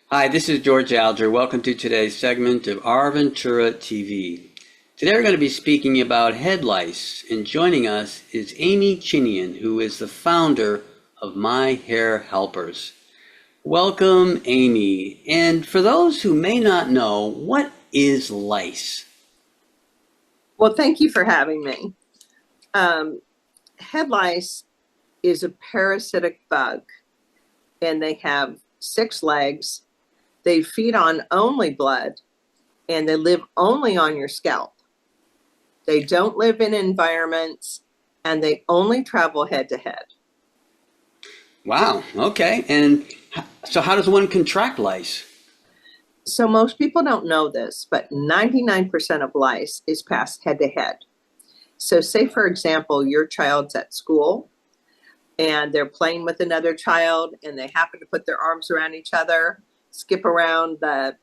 Hi, this is George Alger. Welcome to today's segment of Our Ventura TV. Today we're going to be speaking about head lice, and joining us is Amy Chinian, who is the founder of My Hair Helpers. Welcome, Amy. And for those who may not know, what is lice? Well, thank you for having me. Head lice is a parasitic bug, and they have 6 legs. They feed on only blood, and they live only on your scalp. They don't live in environments, and they only travel head to head. Wow, okay. And so how does one contract lice? So most people don't know this, but 99% of lice is passed head to head. So say, for example, your child's at school and they're playing with another child and they happen to put their arms around each other, skip around the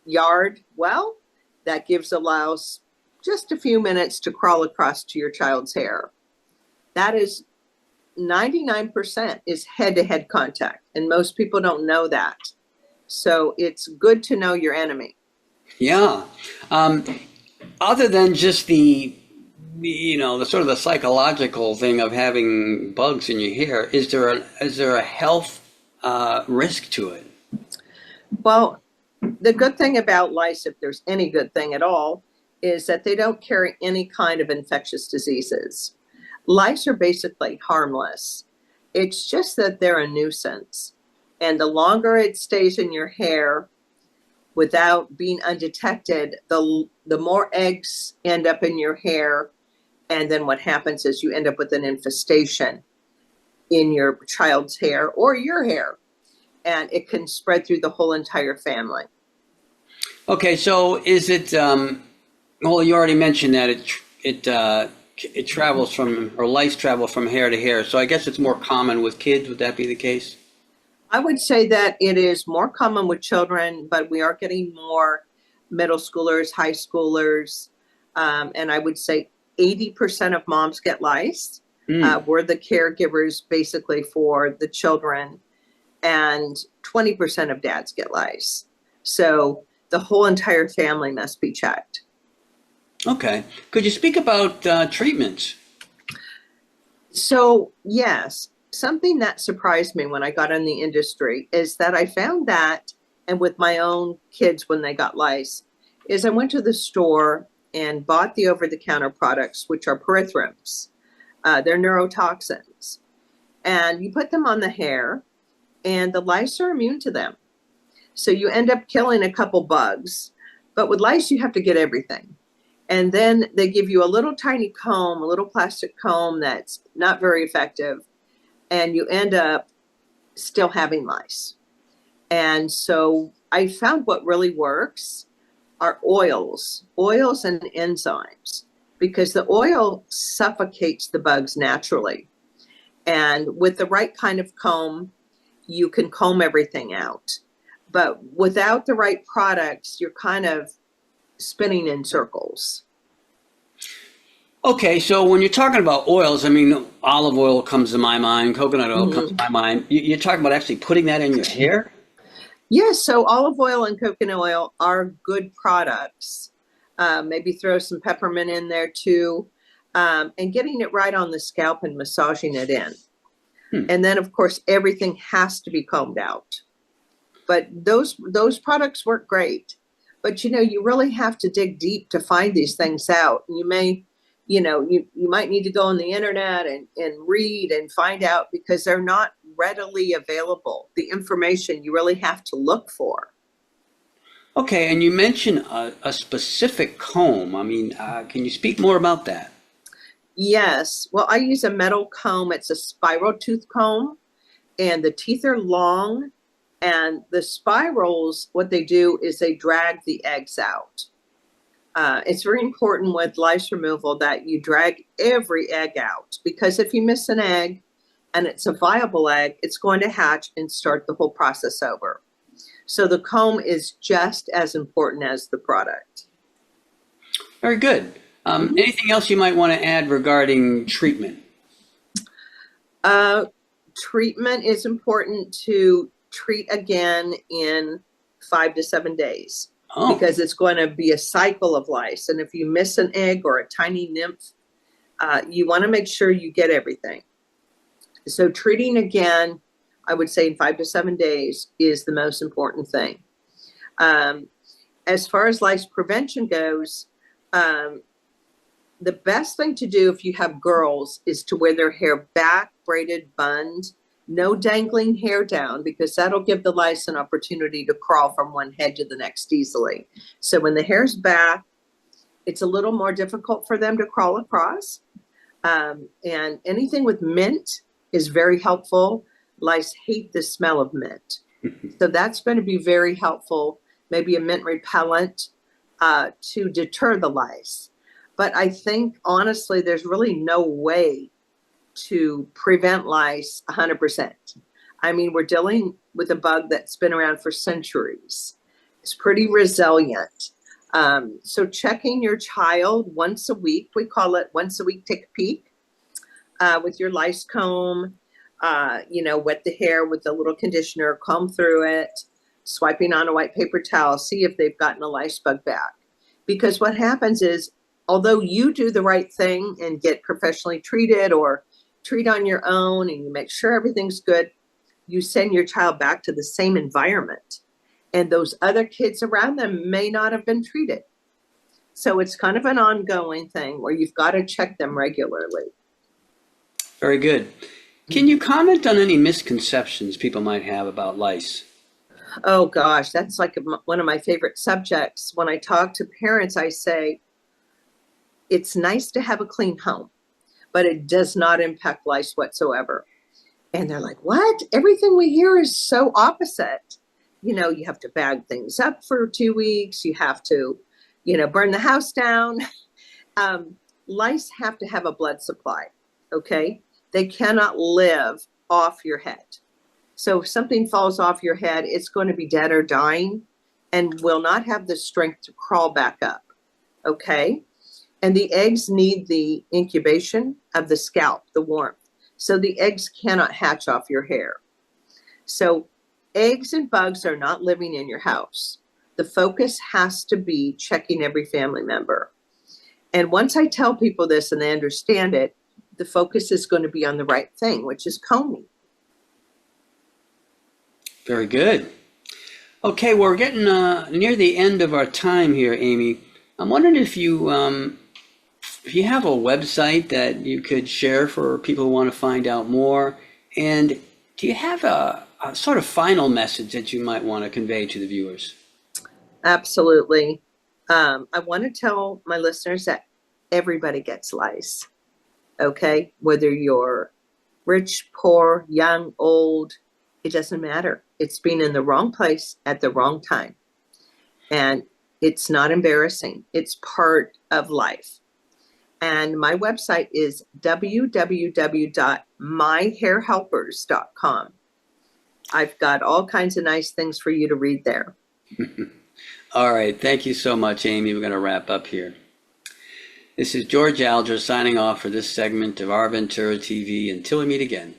yard. Well, that gives a louse just a few minutes to crawl across to your child's hair. That is 99% is head-to-head contact, and most people don't know that. So it's good to know your enemy. Yeah. Other than just the sort of the psychological thing of having bugs in your hair, is there a health risk to it? Well, the good thing about lice, if there's any good thing at all, is that they don't carry any kind of infectious diseases. Lice are basically harmless. It's just that they're a nuisance. And the longer it stays in your hair without being undetected, the more eggs end up in your hair. And then what happens is you end up with an infestation in your child's hair or your hair. And it can spread through the whole entire family. Okay, so is it? Well, you already mentioned that it travels from, or lice travel from hair to hair. So I guess it's more common with kids. Would that be the case? I would say that it is more common with children, but we are getting more middle schoolers, high schoolers, and I would say 80% of moms get lice. Mm. We're the caregivers basically for the children, and 20% of dads get lice. So the whole entire family must be checked. Okay. Could you speak about treatments? So yes, something that surprised me when I got in the industry is that I found that, and with my own kids when they got lice, is I went to the store and bought the over-the-counter products, which are perithromes. They're neurotoxins. And you put them on the hair, and the lice are immune to them. So you end up killing a couple bugs. But with lice, you have to get everything. And then they give you a little tiny comb, a little plastic comb that's not very effective. And you end up still having lice. And so I found what really works are oils and enzymes, because the oil suffocates the bugs naturally. And with the right kind of comb, you can comb everything out. But without the right products, you're kind of spinning in circles. Okay, so when you're talking about oils, I mean, olive oil comes to my mind, coconut oil comes to Mhm. my mind. You're talking about actually putting that in your hair? Yes, so olive oil and coconut oil are good products. Maybe throw some peppermint in there too, and getting it right on the scalp and massaging it in. Hmm. And then, of course, everything has to be combed out. But those products work great. But you really have to dig deep to find these things out. You may, you might need to go on the internet and read and find out, because they're not readily available. The information you really have to look for. Okay, and you mentioned a specific comb. I mean, can you speak more about that? Yes. Well, I use a metal comb. It's a spiral tooth comb, and the teeth are long. And the spirals, what they do is they drag the eggs out. It's very important with lice removal that you drag every egg out, because if you miss an egg and it's a viable egg, it's going to hatch and start the whole process over. So the comb is just as important as the product. Very good. Mhm. Anything else you might want to add regarding treatment? Uh, Treatment is important to treat again in 5 to 7 days Oh, because it's going to be a cycle of lice. And if you miss an egg or a tiny nymph, you want to make sure you get everything. So treating again, I would say in 5 to 7 days is the most important thing. As far as lice prevention goes, the best thing to do if you have girls is to wear their hair back, braided, bunned, no dangling hair down, because that'll give the lice an opportunity to crawl from one head to the next easily. So when the hair's back, it's a little more difficult for them to crawl across. And anything with mint is very helpful. Lice hate the smell of mint. So that's going to be very helpful. Maybe a mint repellent to deter the lice. But I think, honestly, there's really no way to prevent lice 100%. I mean, we're dealing with a bug that's been around for centuries. It's pretty resilient. So checking your child once a week, we call it once a week, take a peek with your lice comb, wet the hair with a little conditioner, comb through it, swiping on a white paper towel, see if they've gotten a lice bug back. Because what happens is, although you do the right thing and get professionally treated or treat on your own and you make sure everything's good, you send your child back to the same environment. And those other kids around them may not have been treated. So it's kind of an ongoing thing where you've got to check them regularly. very good. Can you comment on any misconceptions people might have about lice? Oh gosh, that's like one of my favorite subjects. When I talk to parents, I say, it's nice to have a clean home, but it does not impact lice whatsoever. And they're like, what? Everything we hear is so opposite. You have to bag things up for 2 weeks. You have to, burn the house down. Lice have to have a blood supply, okay? They cannot live off your head. So if something falls off your head, it's going to be dead or dying and will not have the strength to crawl back up, okay? And the eggs need the incubation of the scalp, the warmth. So the eggs cannot hatch off your hair. So eggs and bugs are not living in your house. The focus has to be checking every family member. And once I tell people this and they understand it, the focus is going to be on the right thing, which is combing. Very good. Okay, we're getting near the end of our time here, Amy. I'm wondering if you have a website that you could share for people who want to find out more, and do you have a sort of final message that you might want to convey to the viewers? Absolutely. I want to tell my listeners that everybody gets lice, okay? Whether you're rich, poor, young, old, it doesn't matter. It's being in the wrong place at the wrong time. And it's not embarrassing. It's part of life. And my website is www.myhairhelpers.com. I've got all kinds of nice things for you to read there. All right. Thank you so much, Amy. We're going to wrap up here. This is George Alger signing off for this segment of Our Ventura TV. Until we meet again.